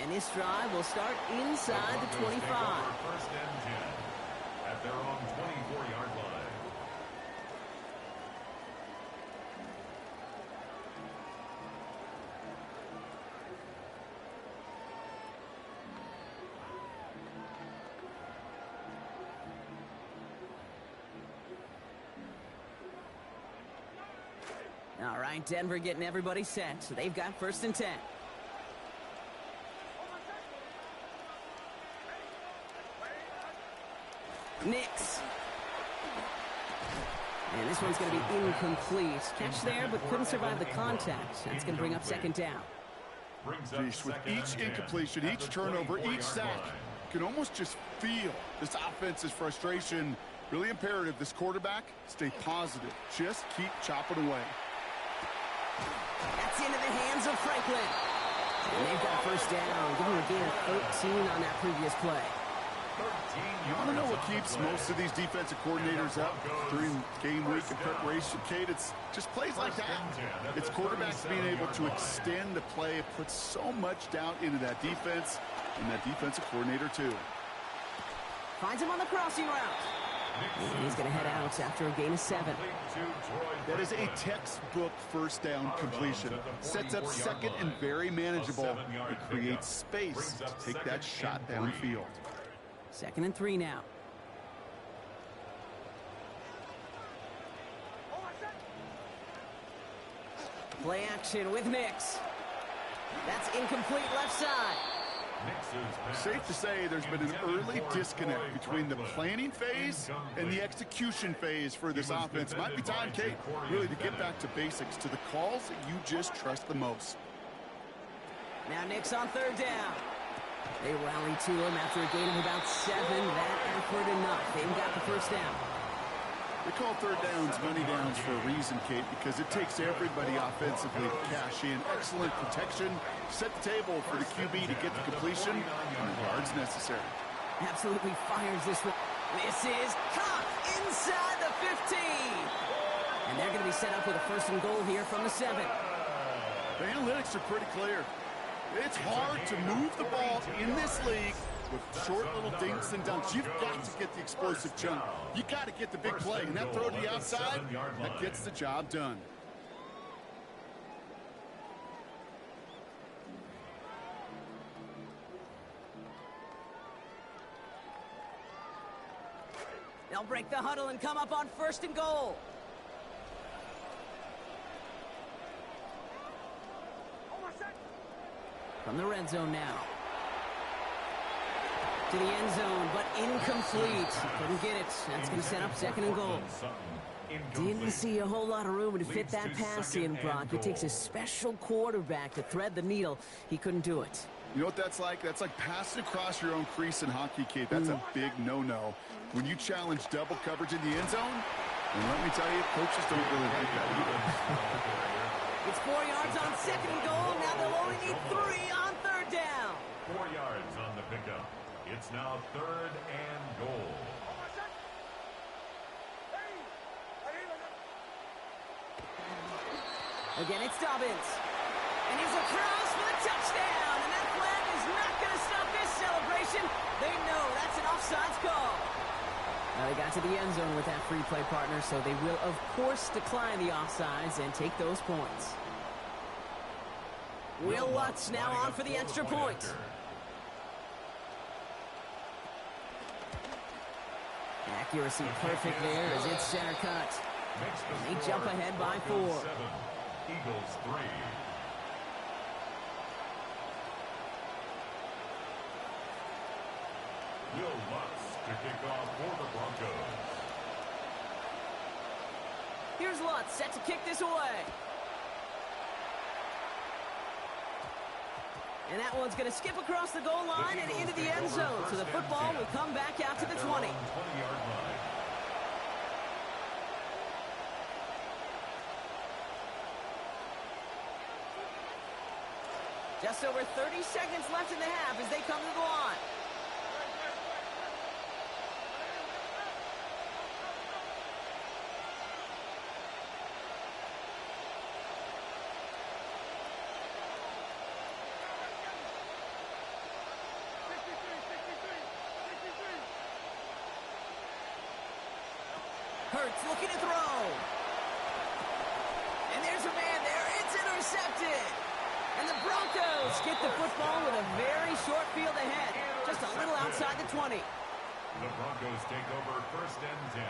And this drive will start inside the 25. First and 10 at their own 24-yard line. All right, Denver getting everybody set. So they've got 1st and 10. Nix. And this one's going to be incomplete. Catch there, but couldn't survive the contact. That's going to bring up 2nd down. Jeez, with each incompletion, each turnover, each sack, you can almost just feel this offense's frustration Really imperative this quarterback stay positive. Just keep chopping away. That's into the hands of Franklin. And they've got a first down. Give him a gain of 13 on that previous play. You want to know what keeps most of these defensive coordinators up during game week and preparation, Kate? It's just plays like that. It's quarterbacks being able to extend the play. It puts so much doubt into that defense and that defensive coordinator, too. Finds him on the crossing route. And he's going to head out after a gain of 7. That is a textbook first down completion. Sets up second and very manageable. It creates space to take that shot downfield. 2nd and 3 now. Play action with Mix. That's incomplete left side. Safe to say there's been an early disconnect between the planning phase and the execution phase for this offense. Might be time, Kate, really to get back to basics, to the calls that you just trust the most. Now Nick's on 3rd down. They rally to him after a gain of about 7. That effort enough. They've got the first down. They call 3rd downs money downs for a reason, Kate, because it takes everybody offensively to cash in. Excellent protection. Set the table for the QB to get the completion and the yards necessary. Absolutely fires this one. This is caught inside the 15. And they're going to be set up with a 1st and goal here from the 7. The analytics are pretty clear. It's hard to move the ball in this league with short little dinks and dunks. You've got to get the explosive chunk. You got to get the big play. And that throw to the outside, that gets the job done. They'll break the huddle and come up on 1st and goal. From the red zone now. To the end zone, but incomplete. Couldn't get it. That's going to set up 2nd and goal. Didn't see a whole lot of room to fit that pass in, Brock. It takes a special quarterback to thread the needle. He couldn't do it. You know what that's like? That's like passing across your own crease in hockey, Kate. That's a big no-no. When you challenge double coverage in the end zone, and let me tell you, coaches don't really like that either. It's 4 yards on 2nd and goal. Now they'll only need 3 on 3rd down. 4 yards on the pickup. It's now 3rd and goal. Again, it's Dobbins. And he's across for the touchdown. And that flag is not going to stop this celebration. They know that's an offsides call. Now they got to the end zone with that free play partner, so they will, of course, decline the offsides and take those points. Will Lutz now on for the extra point. Accuracy perfect there as it's center cut. They jump ahead by 4. Eagles 3. Will Lutz to kick off for the Broncos. Here's Lutz set to kick this away. And that one's going to skip across the goal line and into the end zone. So the football will come back out to the 20. 20-yard line. Just over 30 seconds left in the half as they come to the line. Hurts looking to throw. And there's a man there. It's intercepted. And the Broncos get the football with a very short field ahead. Just a little outside the 20. The Broncos take over 1st and 10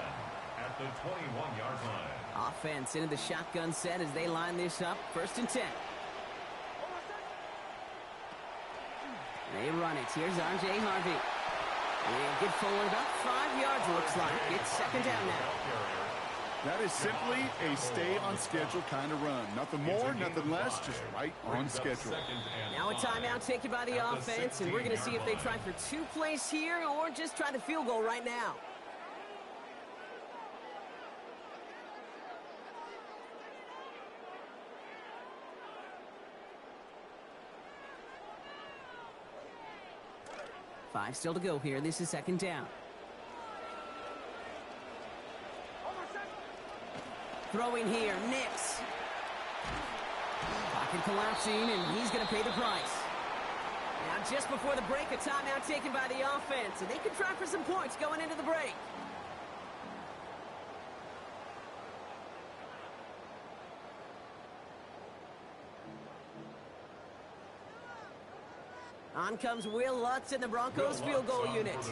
at the 21-yard line. Offense into the shotgun set as they line this up. 1st and 10. They run it. Here's R.J. Harvey. And get forward about 5 yards, looks like. It's 2nd down now. That is simply a stay-on-schedule kind of run. Nothing more, nothing less, just right on schedule. Now a timeout taken by the offense, and we're going to see if they try for 2 plays here or just try the field goal right now. 5 still to go here. This is second down. Throwing here, Nix. Pocket collapsing, and he's going to pay the price. Now, just before the break, a timeout taken by the offense, and they can try for some points going into the break. On comes Will Lutz in the Broncos field goal unit.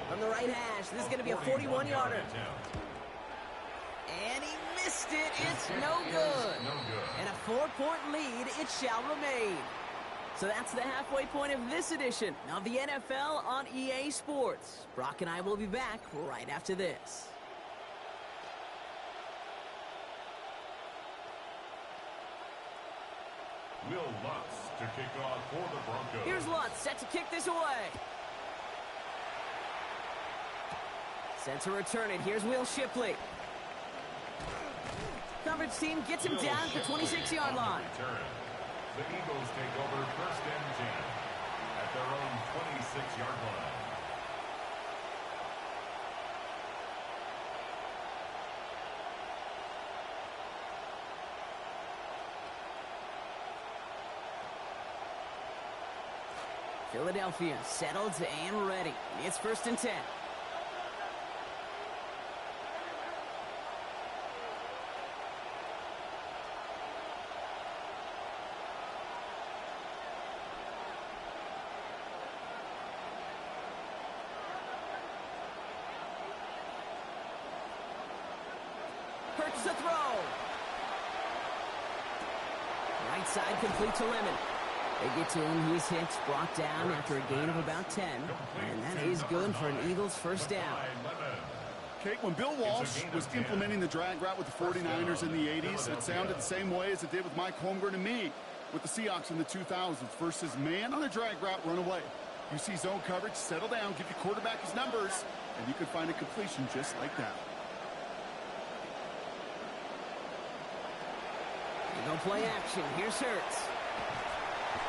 From the right hash, this is going to be a 41-yarder. And he missed it. It's no good. And a 4-point lead, it shall remain. So that's the halfway point of this edition of the NFL on EA Sports. Brock and I will be back right after this. Will Lutz to kick off for the Broncos. Here's Lutz, set to kick this away. Set to return it. Here's Will Shipley. Coverage team gets him down at the 26-yard line. The Eagles take over first and 10 at their own 26-yard line. Philadelphia settled and ready. It's first and 10. Hurts the throw. Right side complete to Lemon. They get to him. He's hit, brought down after a gain of about 10. And that is good for an Eagles first down. Okay, when Bill Walsh was implementing the drag route with the 49ers in the 80s, it sounded the same way as it did with Mike Holmgren and me with the Seahawks in the 2000s versus man on a drag route, run away. You see zone coverage, settle down, give your quarterback his numbers, and you can find a completion just like that. They go play action. Here's Hurts.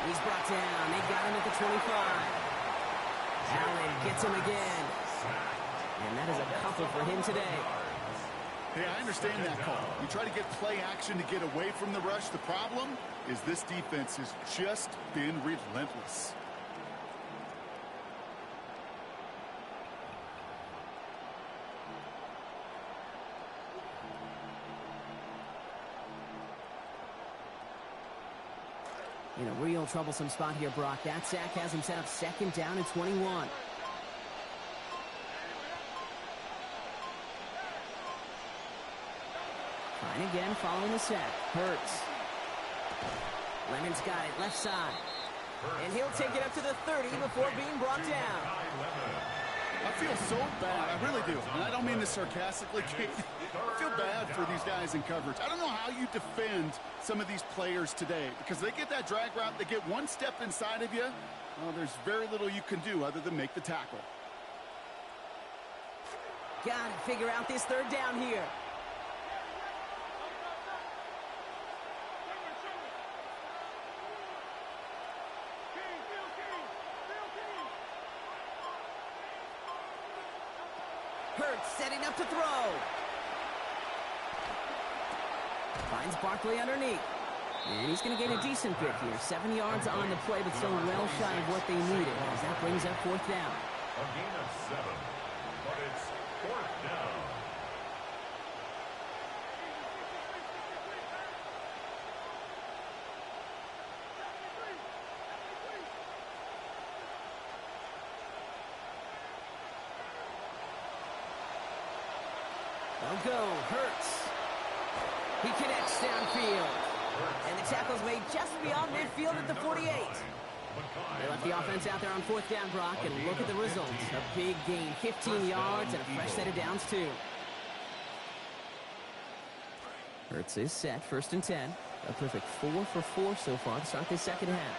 He's brought down. They got him at the 25. Allen gets him again. And that is a couple for him today. Hey, I understand that call. You try to get play action to get away from the rush. The problem is this defense has just been relentless. In a real troublesome spot here, Brock. That sack has him set up second down and 21. Trying again following the sack. Hurts. Lemon's got it, left side. And he'll take it up to the 30 before being brought down. I feel so bad. I really do. And I don't mean this sarcastically, Kate. I feel bad for these guys in coverage. I don't know how you defend some of these players today because they get that drag route, they get one step inside of you. Well, there's very little you can do other than make the tackle. Got to figure out this third down here. Hurts setting up to throw. Finds Barkley underneath. And he's going to gain a decent bit here. 7 yards on the play, but still well shy of what they needed. As that brings up fourth down. A gain of 7, but it's fourth down. They'll go. Hurts. He connects downfield. And the tackle's made just beyond midfield at the 48. They left the offense out there on fourth down, Brock, and look at the results. A big gain, 15 yards, and a fresh set of downs, too. Hurts is set, first and 10. A perfect 4 for 4 so far to start this second half.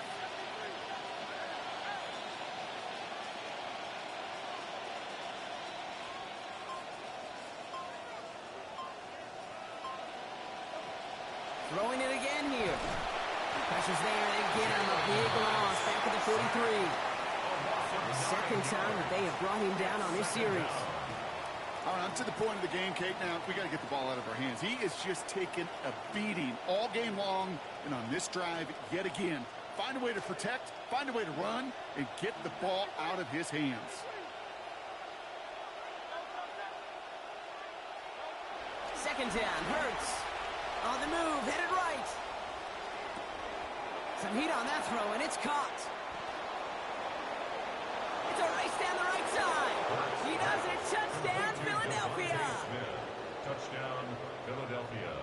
Throwing it again here. Pressure's there. They get him a big loss back at the 43. Second time that they have brought him down on this series. All right, I'm to the point of the game, Kate. Now, we got to get the ball out of our hands. He is just taking a beating all game long. And on this drive, yet again, find a way to protect, find a way to run, and get the ball out of his hands. Second down, Hurts. On the move, headed right. Some heat on that throw, and it's caught. It's a race down the right side. He does it. Touchdown, Philadelphia. Touchdown, Philadelphia.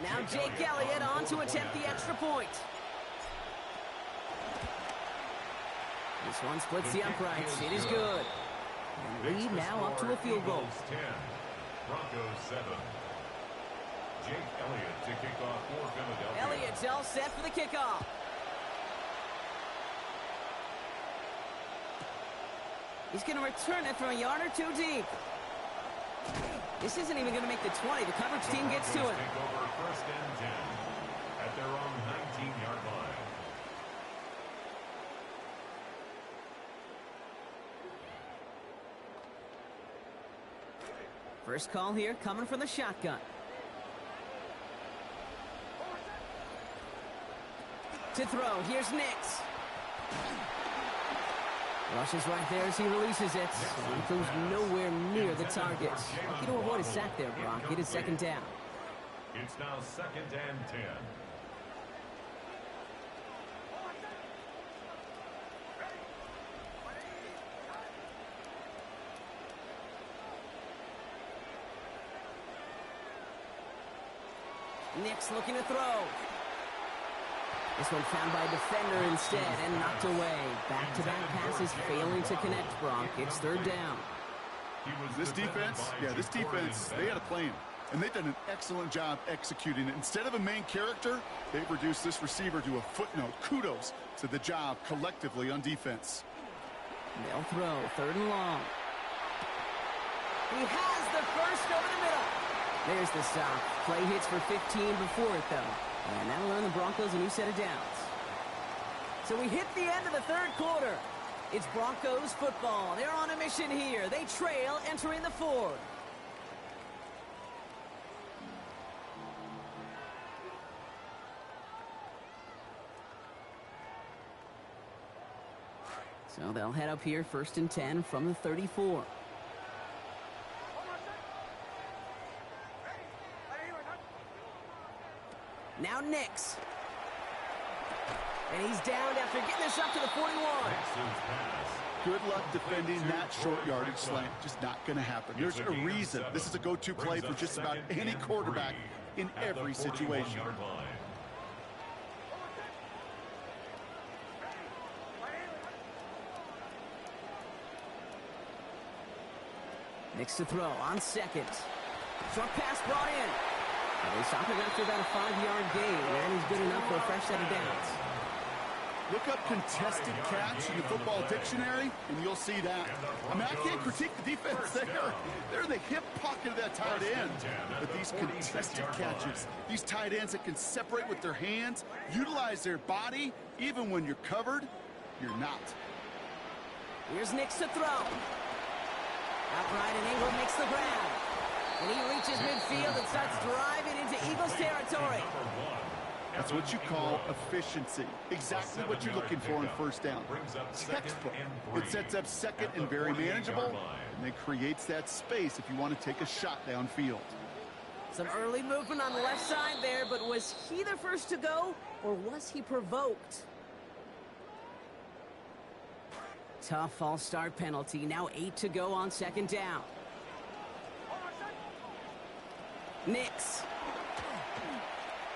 Now Jake Elliott on to attempt the extra point. This one splits the uprights. It is good. And lead now up to a field goal. 10, Broncos 7. Jake Elliott to kick off for Philadelphia. Elliott's all set for the kickoff. He's going to return it from a yard or two deep. This isn't even going to make the 20. The coverage team gets to it. Take over first and 10 at their own 19-yard line. First call here coming from the shotgun. To throw, here's Nix. Rushes right there as he releases it. He goes nowhere near the target. Lucky to avoid a sack there, Brock. It is second down. It's now second and 10. Nix looking to throw. This one found by a defender instead and knocked away. Back-to-back passes failing to connect, Brock. It's third down. This defense, they had to play him. And they've done an excellent job executing it. Instead of a main character, they've reduced this receiver to a footnote. Kudos to the job collectively on defense. They'll throw, third and long. He has the first over the middle. There's the stop. Play hits for 15 before it, though. And that'll earn the Broncos a new set of downs. So we hit the end of the third quarter. It's Broncos football. They're on a mission here. They trail entering the fourth. So they'll head up here first and 10 from the 34. Now Nix. And he's down after getting this up to the 41. Good luck defending that short yardage slant. Just not going to happen. There's a reason. This is a go-to play for just about any quarterback in every situation. Nix to throw on second. Short pass brought in. They stop him after about a 5-yard gain, and he's good enough for a fresh set of downs. Look up contested catch in the football dictionary, and you'll see that. I mean, I can't critique the defense there. They're in the hip pocket of that tight end. But these contested catches, these tight ends that can separate with their hands, utilize their body, even when you're covered, you're not. Here's Nix to throw. Outright, and Ingram makes the grab. And he reaches midfield and starts driving into Eagles territory. That's what you call efficiency. Exactly what you're looking for in first down. Textbook. It sets up second and very manageable, and it creates that space if you want to take a shot downfield. Some early movement on the left side there, but was he the first to go, or was he provoked? Tough false start penalty. Now 8 to go on second down. Nix.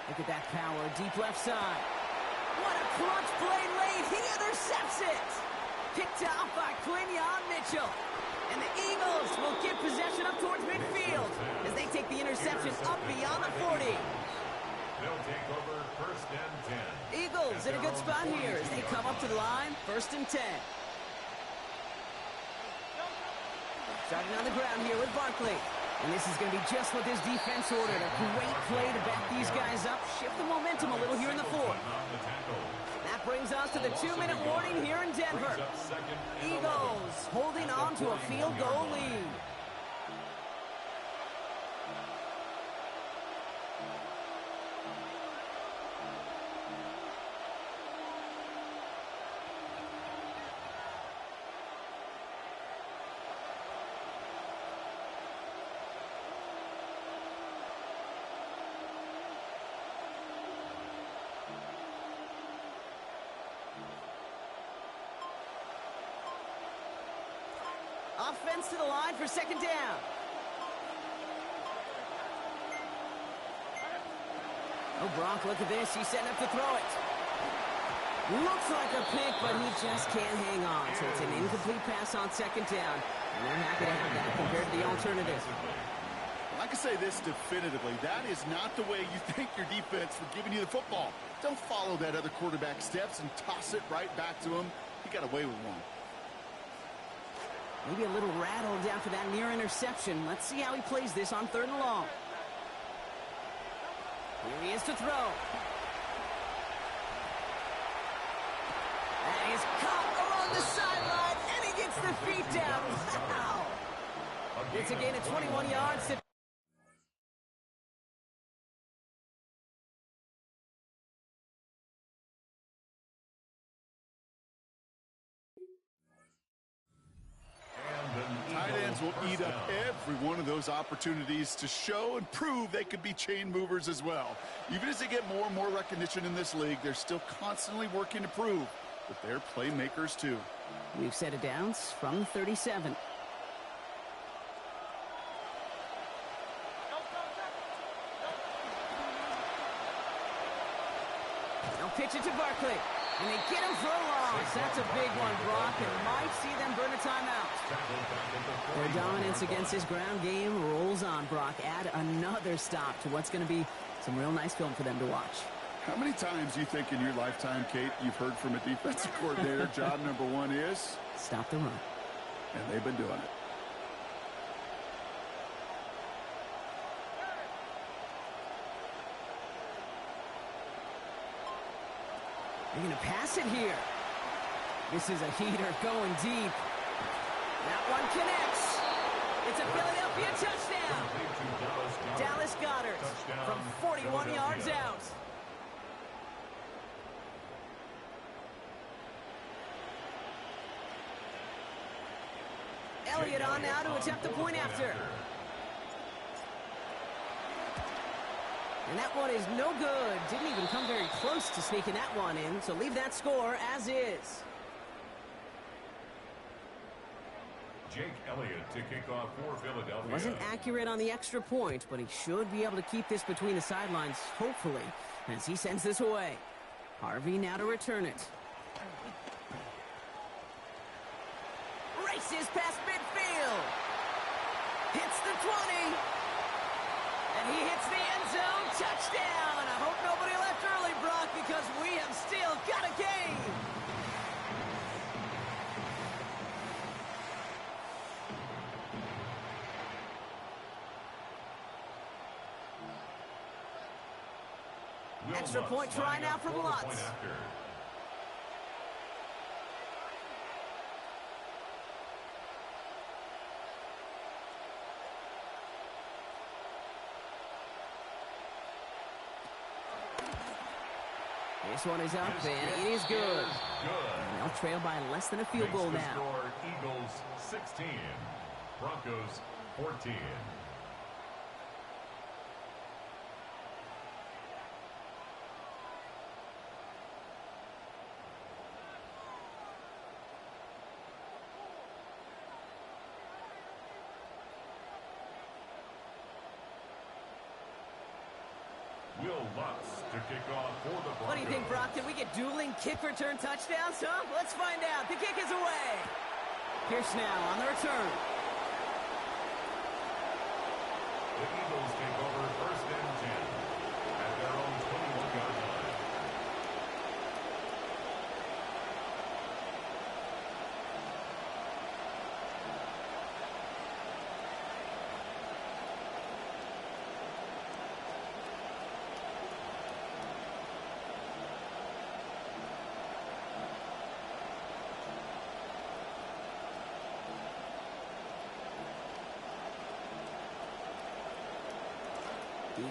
Look at that power, deep left side. What a clutch play late. He intercepts it. Picked off by Quinyon Mitchell. And the Eagles will get possession up towards midfield as they take the interception up beyond the 40. They'll take over first and 10. Eagles in a good spot here as they come up to the line, first and 10. Starting on the ground here with Barkley. And this is going to be just what this defense ordered. A great play to back these guys up, shift the momentum a little here in the fourth. That brings us to the 2-minute warning here in Denver. Eagles holding on to a field goal lead. Offense to the line for second down. Oh, Brock, look at this. He's setting up to throw it. Looks like a pick, but he just can't hang on. So it's an incomplete pass on second down. And they're happy to have that compared to the alternative. I can say this definitively. That is not the way you thank your defense for giving you the football. Don't follow that other quarterback's steps and toss it right back to him. He got away with one. Maybe a little rattled after that near interception. Let's see how he plays this on 3rd and long. Here he is to throw. And he's caught along the sideline, and he gets the feet down. Wow. It's a gain of 21 yards to... Tight ends will eat up every one of those opportunities to show and prove they could be chain movers as well. Even as they get more and more recognition in this league, they're still constantly working to prove that they're playmakers too. We've set it down from the 37. They'll pitch it to Barkley. And they get him for a loss. That's a big one, Brock, and might see them burn a timeout. Their dominance against his ground game rolls on, Brock. Add another stop to what's going to be some real nice film for them to watch. How many times do you think in your lifetime, Kate, you've heard from a defensive coordinator, job number one is? Stop the run. And they've been doing it. They're going to pass it here. This is a heater going deep. That one connects. It's a Philadelphia touchdown. Dallas Goedert from 41 yards out. Elliott on now to attempt the point after. And that one is no good. Didn't even come very close to sneaking that one in, so leave that score as is. Jake Elliott to kick off for Philadelphia. Wasn't accurate on the extra point, but he should be able to keep this between the sidelines, hopefully, as he sends this away. Harvey now to return it. Races past midfield. Hits the 20. And he hits the end zone. Touchdown. I hope nobody left early, Brock, because we have still got a game. Extra point try now from Lutz. This one is up, and it is good. And they'll trail by less than a field goal now. Eagles 16, Broncos 14. Will Lutz to kick off for the Broncos. What do you think, Brock? Can we get dueling kick return touchdowns, huh? Let's find out. The kick is away. Pierce now on the return. The Eagles take over 1st and 10 at their own 21-yard line.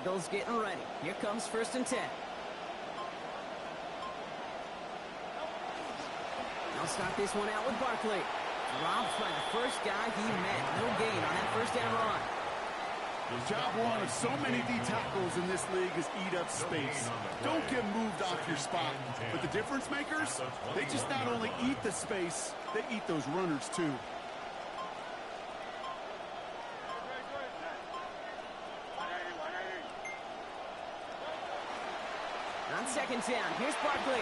Eagles getting ready. Here comes 1st and 10. They'll start this one out with Barkley. Dropped by the first guy he met. No gain on that 1st down run. Job one of so many D tackles in this league is eat up space. Don't get moved off your spot. But the difference makers, they just not only eat the space, they eat those runners too. On 2nd down, here's Barkley.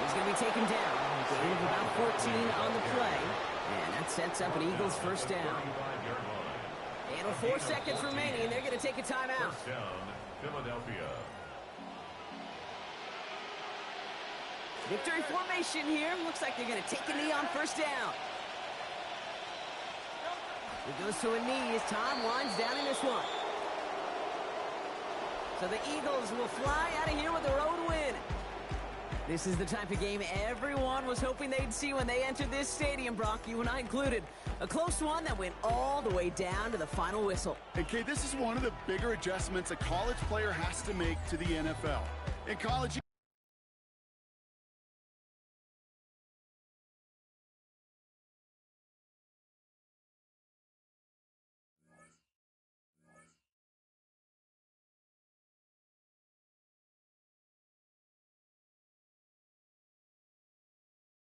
He's going to be taken down. Gain of about 14 on the play. And that sets up an Eagles 1st down. And with 4 seconds remaining, they're going to take a timeout. 1st down, Philadelphia. Victory formation here. Looks like they're going to take a knee on 1st down. He goes to a knee as Tom winds down in this one. So the Eagles will fly out of here with a road win. This is the type of game everyone was hoping they'd see when they entered this stadium, Brock, you and I included. A close one that went all the way down to the final whistle. And Kay, this is one of the bigger adjustments a college player has to make to the NFL. In college,